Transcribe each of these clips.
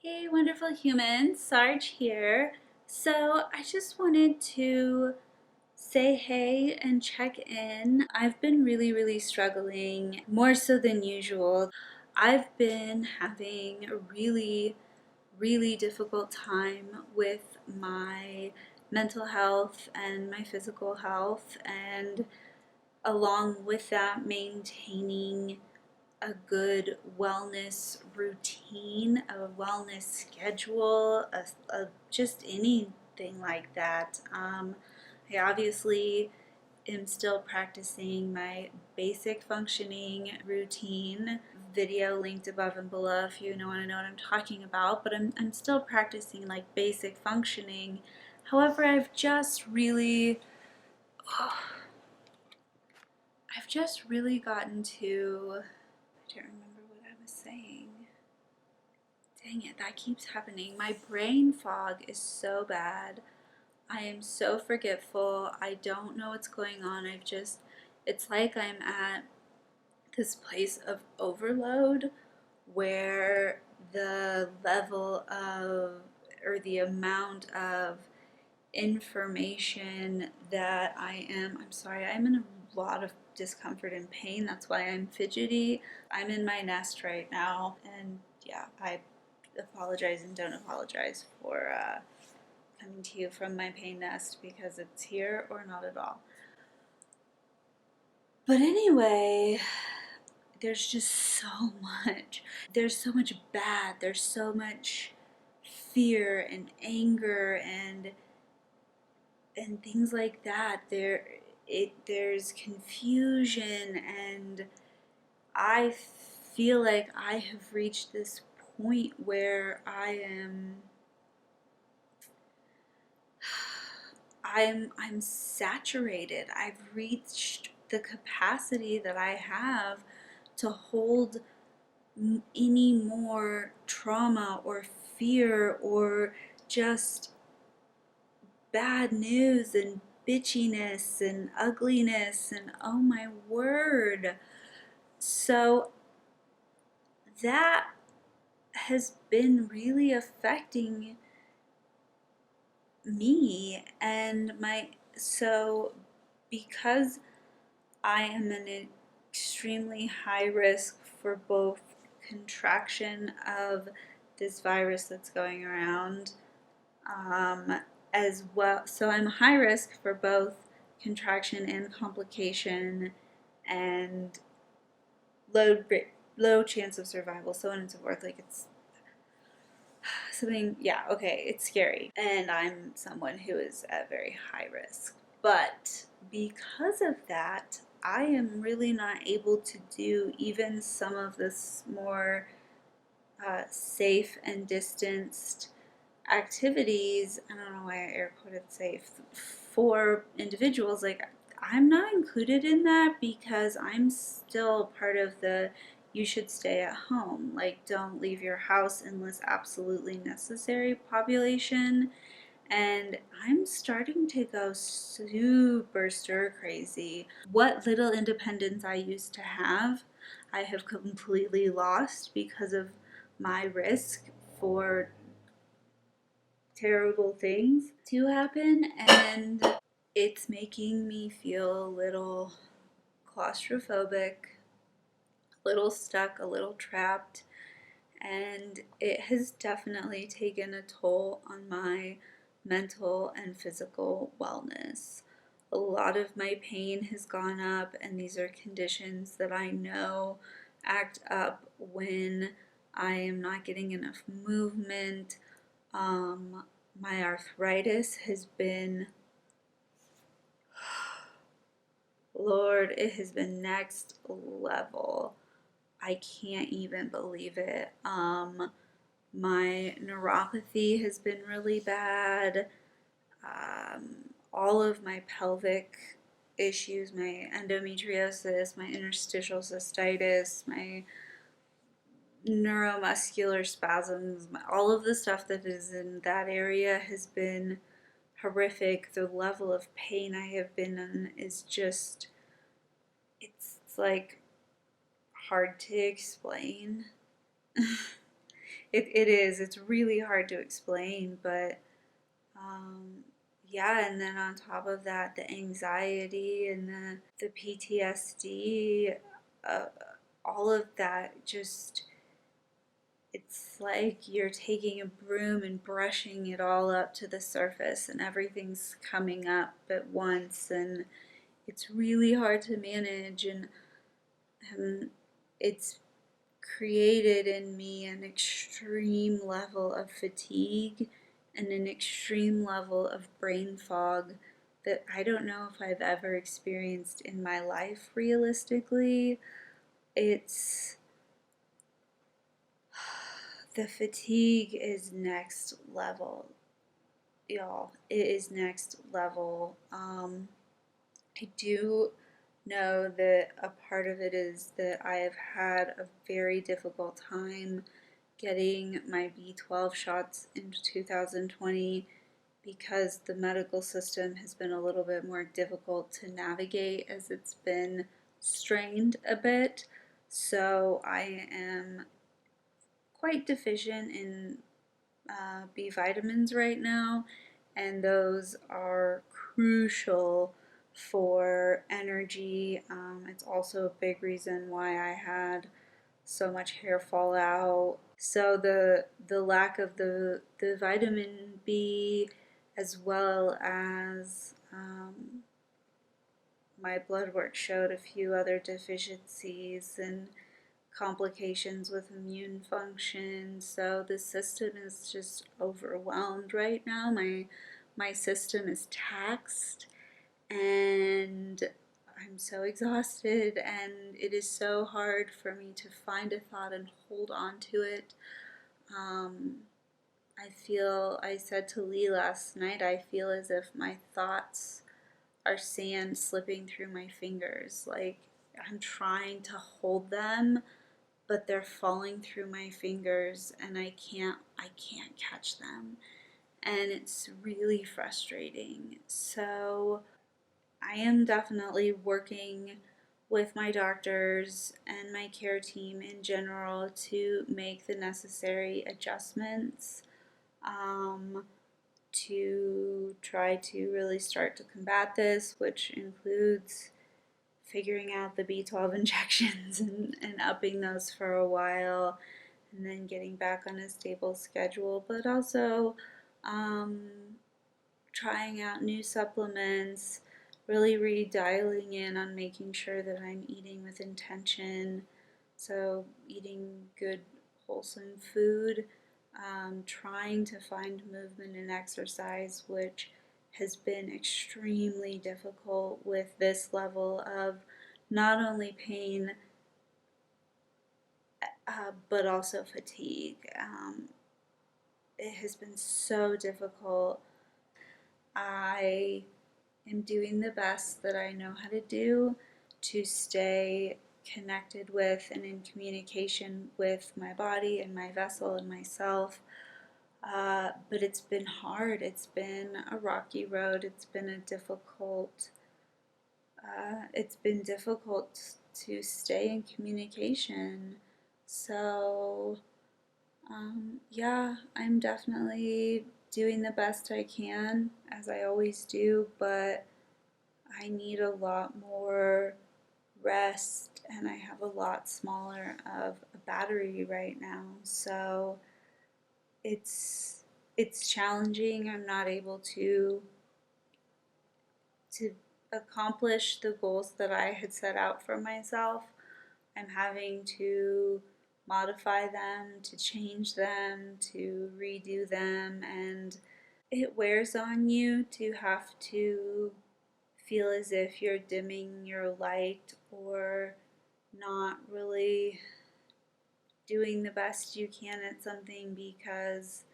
Hey, wonderful humans, Sarge here. So, I just wanted to say hey and check in. I've been really struggling, more so than usual. I've been having a really difficult time with my mental health and my physical health, and along with that, maintaining a good wellness routine, a wellness schedule, just anything like that. I obviously am still practicing my basic functioning routine. Video linked above and below if you want to know what I'm talking about, but I'm still practicing like basic functioning. However, I've just really gotten to, I don't remember what I was saying. Dang it, that keeps happening. My brain fog is so bad. I am so forgetful. I don't know what's going on. It's like I'm at this place of overload where the level of, or the amount of information that I'm sorry, I'm in a lot of discomfort and pain. That's why I'm fidgety. I'm in my nest right now, and yeah, I apologize and don't apologize for coming to you from my pain nest because it's here or not at all. But anyway, there's just so much. There's so much bad. There's so much fear and anger and things like that. There's confusion, and I feel like I have reached this point where I'm saturated. I've reached the capacity that I have to hold any more trauma or fear or just bad news and bitchiness and ugliness, and oh my word. So that has been really affecting me and so because I am an extremely high risk for both contraction of this virus that's going around, um, as well. So I'm high risk for both contraction and complication, and low low chance of survival, so on and so forth. Like, it's something, yeah, okay, it's scary. And I'm someone who is at very high risk. But because of that, I am really not able to do even some of this more safe and distanced activities. I don't know why I air quoted safe for individuals. Like, I'm not included in that because I'm still part of the you should stay at home, like don't leave your house unless absolutely necessary population. And I'm starting to go super stir crazy. What little independence I used to have, I have completely lost because of my risk for terrible things to happen, and it's making me feel a little claustrophobic, a little stuck, a little trapped, and it has definitely taken a toll on my mental and physical wellness. A lot of my pain has gone up, and these are conditions that I know act up when I am not getting enough movement. Um, my arthritis has been, Lord, it has been next level. I can't even believe it. My neuropathy has been really bad. All of my pelvic issues, my endometriosis, my interstitial cystitis, my neuromuscular spasms, all of the stuff that is in that area has been horrific. The level of pain I have been in is just, it's like hard to explain. it is. It's really hard to explain, but um, yeah, and then on top of that, the anxiety and the PTSD, uh, all of that just, it's like you're taking a broom and brushing it all up to the surface, and everything's coming up at once, and it's really hard to manage, and it's created in me an extreme level of fatigue and an extreme level of brain fog that I don't know if I've ever experienced in my life realistically. It's the fatigue is next level, y'all. It is next level. I do know that a part of it is that I have had a very difficult time getting my B12 shots in 2020 because the medical system has been a little bit more difficult to navigate as it's been strained a bit. So I am quite deficient in B vitamins right now, and those are crucial for energy. It's also a big reason why I had so much hair fallout. So the lack of the vitamin B, as well as my blood work showed a few other deficiencies and complications with immune function. So the system is just overwhelmed right now. My system is taxed, and I'm so exhausted, and it is so hard for me to find a thought and hold on to it. I said to Lee last night, I feel as if my thoughts are sand slipping through my fingers. Like I'm trying to hold them, but they're falling through my fingers, and I can't catch them. And it's really frustrating. So I am definitely working with my doctors and my care team in general to make the necessary adjustments, um, to try to really start to combat this, which includes figuring out the B12 injections and upping those for a while, and then getting back on a stable schedule, but also um, trying out new supplements, really redialing in on making sure that I'm eating with intention. So, eating good, wholesome food, trying to find movement and exercise, which has been extremely difficult with this level of not only pain but also fatigue. It has been so difficult. I am doing the best that I know how to do to stay connected with and in communication with my body and my vessel and myself. But it's been hard. It's been a rocky road. It's been difficult to stay in communication. So, yeah, I'm definitely doing the best I can, as I always do, but I need a lot more rest, and I have a lot smaller of a battery right now. So it's it's challenging. I'm not able to accomplish the goals that I had set out for myself. I'm having to modify them, to change them, to redo them, and it wears on you to have to feel as if you're dimming your light or not really doing the best you can at something because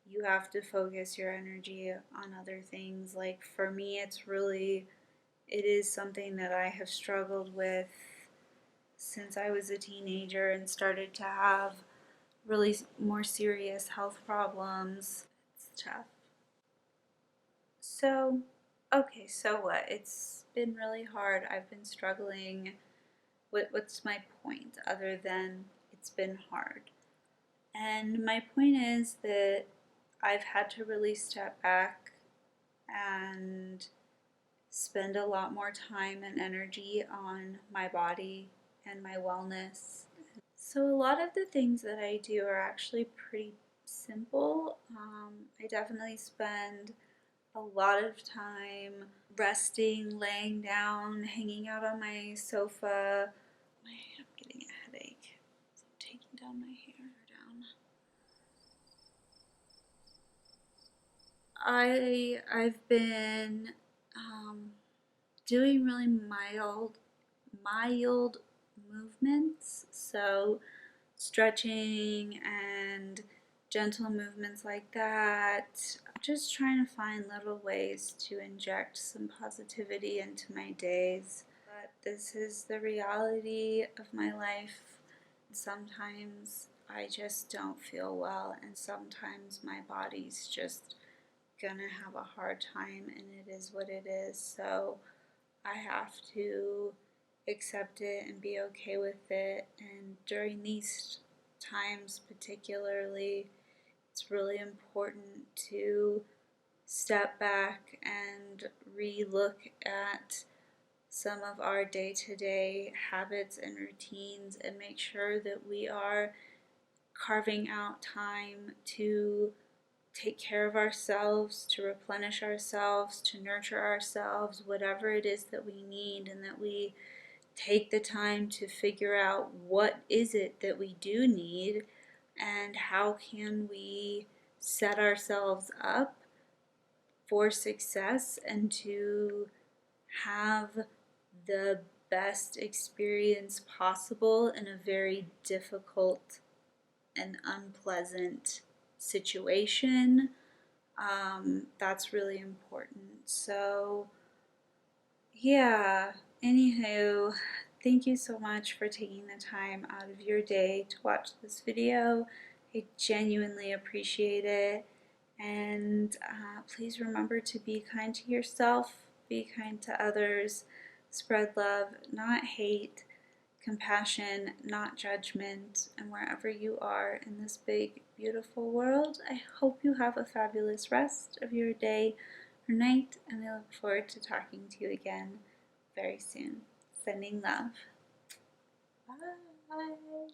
you have to focus your energy on other things. Like for me, it is something that I have struggled with since I was a teenager and started to have really more serious health problems. It's tough. So, okay, so what? It's been really hard. I've been struggling. What's my point other than it's been hard? And my point is that I've had to really step back and spend a lot more time and energy on my body and my wellness. So, a lot of the things that I do are actually pretty simple. I definitely spend a lot of time resting, laying down, hanging out on my sofa. I'm getting a headache, so I'm taking down my hair down. I've been doing really mild movements, so stretching and gentle movements like that. Just trying to find little ways to inject some positivity into my days. But this is the reality of my life. Sometimes I just don't feel well, and sometimes my body's just gonna have a hard time, and it is what it is. So I have to accept it and be okay with it. And during these times, particularly, it's really important to step back and re-look at some of our day-to-day habits and routines and make sure that we are carving out time to take care of ourselves, to replenish ourselves, to nurture ourselves, whatever it is that we need, and that we take the time to figure out what is it that we do need and how can we set ourselves up for success and to have the best experience possible in a very difficult and unpleasant situation. That's really important. So, yeah, anywho, thank you so much for taking the time out of your day to watch this video. I genuinely appreciate it. And please remember to be kind to yourself, be kind to others, spread love, not hate, compassion, not judgment. And wherever you are in this big, beautiful world, I hope you have a fabulous rest of your day or night. And I look forward to talking to you again very soon. Sending love. Bye.